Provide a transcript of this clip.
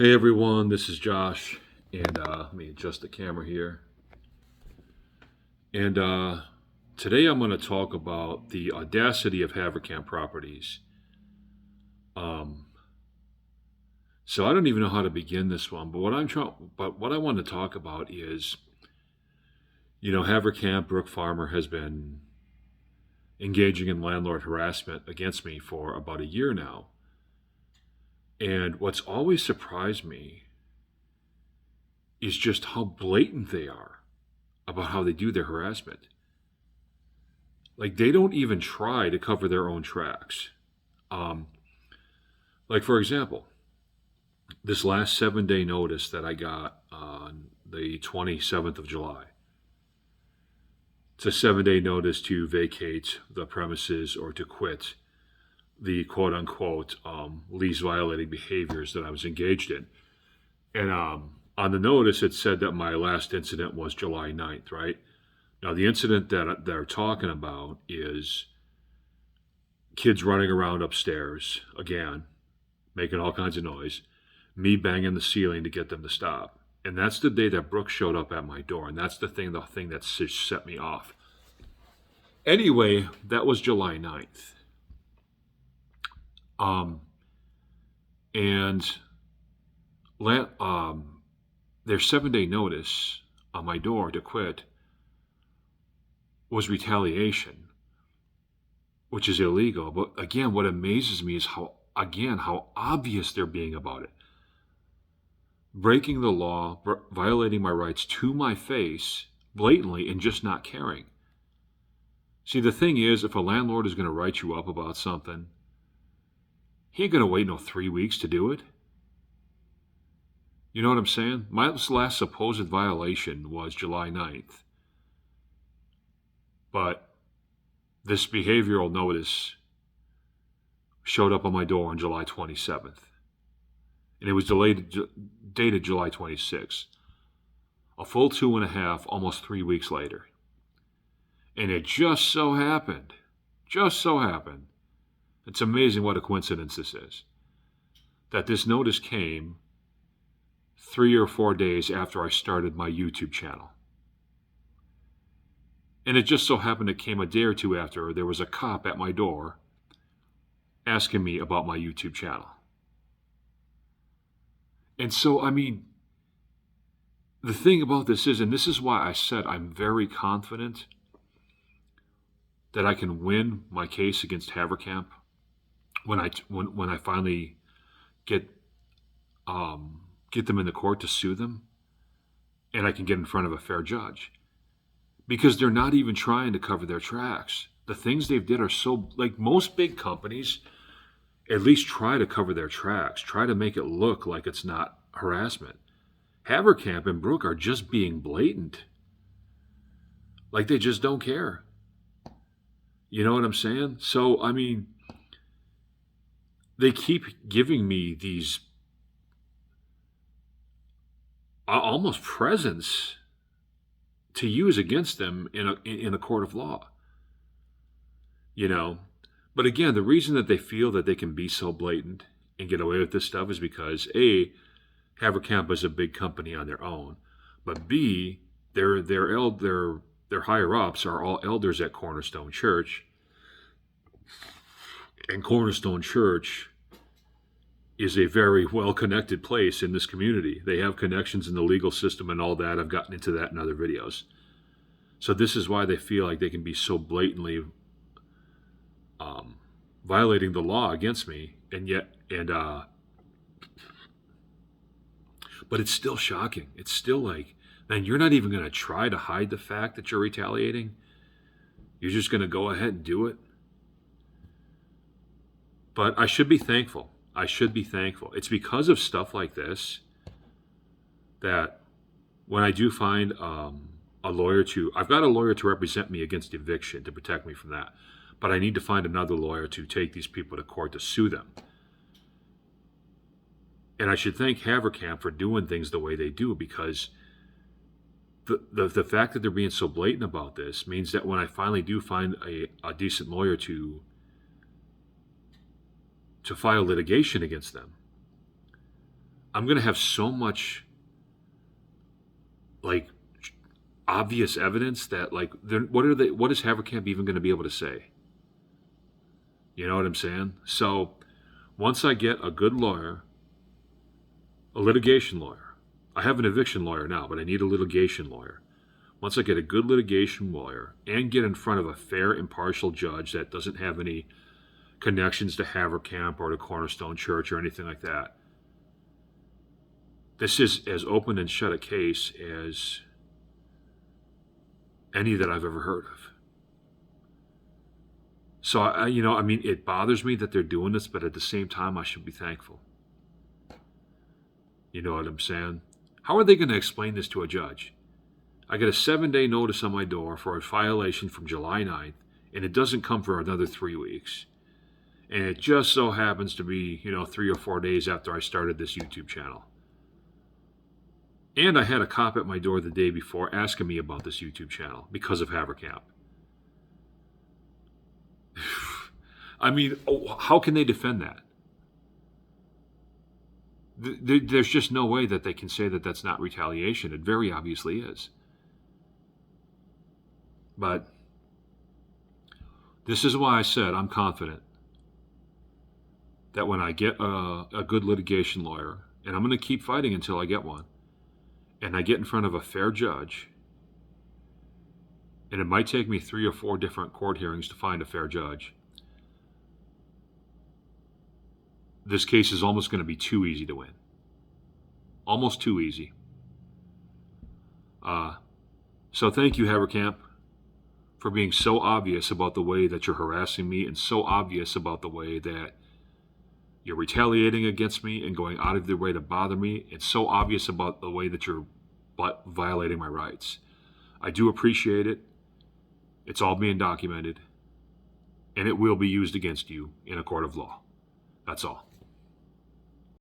Hey everyone, this is Josh, and let me adjust the camera here. And today I'm going to talk about the audacity of Haverkamp Properties. Um, so I don't even know how to begin this one, but what I want to talk about is, Haverkamp Brooke Farmer has been engaging in landlord harassment against me for about a year now. And what's always surprised me is just how blatant they are about how they do their harassment. Like, they don't even try to cover their own tracks. Um, like, for example, this last 7 day notice that I got on the 27th of July. It's a 7 day notice to vacate the premises or to quit the quote unquote lease violating behaviors that I was engaged in. And on the notice, it said that my last incident was July 9th, right? Now, the incident that they're talking about is kids running around upstairs, again, making all kinds of noise, me banging the ceiling to get them to stop. And that's the day that Brooke showed up at my door, and that's the thing that set me off. Anyway, that was July 9th. And their 7 day notice on my door to quit was retaliation, which is illegal. But again, what amazes me is how obvious they're being about it. Breaking the law, violating my rights to my face blatantly, and just not caring. See, the thing is, if a landlord is going to write you up about something, he ain't going to wait no 3 weeks to do it. You know what I'm saying? My last supposed violation was July 9th. But this behavioral notice showed up on my door on July 27th. And it was dated July 26th. A full 2.5, almost 3 weeks later. And it just so happened, it's amazing what a coincidence this is, that this notice came 3 or 4 days after I started my YouTube channel. And it just so happened it came a day or two after there was a cop at my door asking me about my YouTube channel. And so, the thing about this is, and this is why I said I'm very confident that I can win my case against Haverkamp when I finally get them in the court to sue them, and I can get in front of a fair judge, because they're not even trying to cover their tracks. The things they've did are so, like, most big companies at least try to cover their tracks, try to make it look like it's not harassment. Haverkamp and Brooke are just being blatant. Like, they just don't care. You know what I'm saying? So, they keep giving me these almost presents to use against them in a court of law. But again, the reason that they feel that they can be so blatant and get away with this stuff is because A, Haverkamp is a big company on their own, but B, their higher ups are all elders at Cornerstone Church, and Cornerstone Church is a very well-connected place in this community. They have connections in the legal system and all that. I've gotten into that in other videos. So this is why they feel like they can be so blatantly violating the law against me, but it's still shocking. It's still like, man, you're not even going to try to hide the fact that you're retaliating. You're just going to go ahead and do it. But I should be thankful. It's because of stuff like this that when I do find I've got a lawyer to represent me against eviction to protect me from that. But I need to find another lawyer to take these people to court to sue them. And I should thank Haverkamp for doing things the way they do, because the fact that they're being so blatant about this means that when I finally do find a decent lawyer to file litigation against them, I'm going to have so much like obvious evidence that like what is Haverkamp even going to be able to say? You know what I'm saying? So once I get a good lawyer, a litigation lawyer, I have an eviction lawyer now, but I need a litigation lawyer. Once I get a good litigation lawyer and get in front of a fair, impartial judge that doesn't have any connections to Haverkamp or to Cornerstone Church or anything like that, this is as open and shut a case as any that I've ever heard of. So, I mean, it bothers me that they're doing this, but at the same time, I should be thankful. You know what I'm saying? How are they going to explain this to a judge? I get a 7-day notice on my door for a violation from July 9th, and it doesn't come for another 3 weeks. And it just so happens to be, 3 or 4 days after I started this YouTube channel. And I had a cop at my door the day before asking me about this YouTube channel because of Haverkamp. I mean, how can they defend that? There's just no way that they can say that that's not retaliation. It very obviously is. But this is why I said I'm confident that when I get a good litigation lawyer, and I'm going to keep fighting until I get one, and I get in front of a fair judge, and it might take me 3 or 4 different court hearings to find a fair judge, this case is almost going to be too easy to win. Almost too easy. So thank you, Haverkamp, for being so obvious about the way that you're harassing me and so obvious about the way that you're retaliating against me and going out of your way to bother me. It's so obvious about the way that you're violating my rights. I do appreciate it. It's all being documented, and it will be used against you in a court of law. That's all.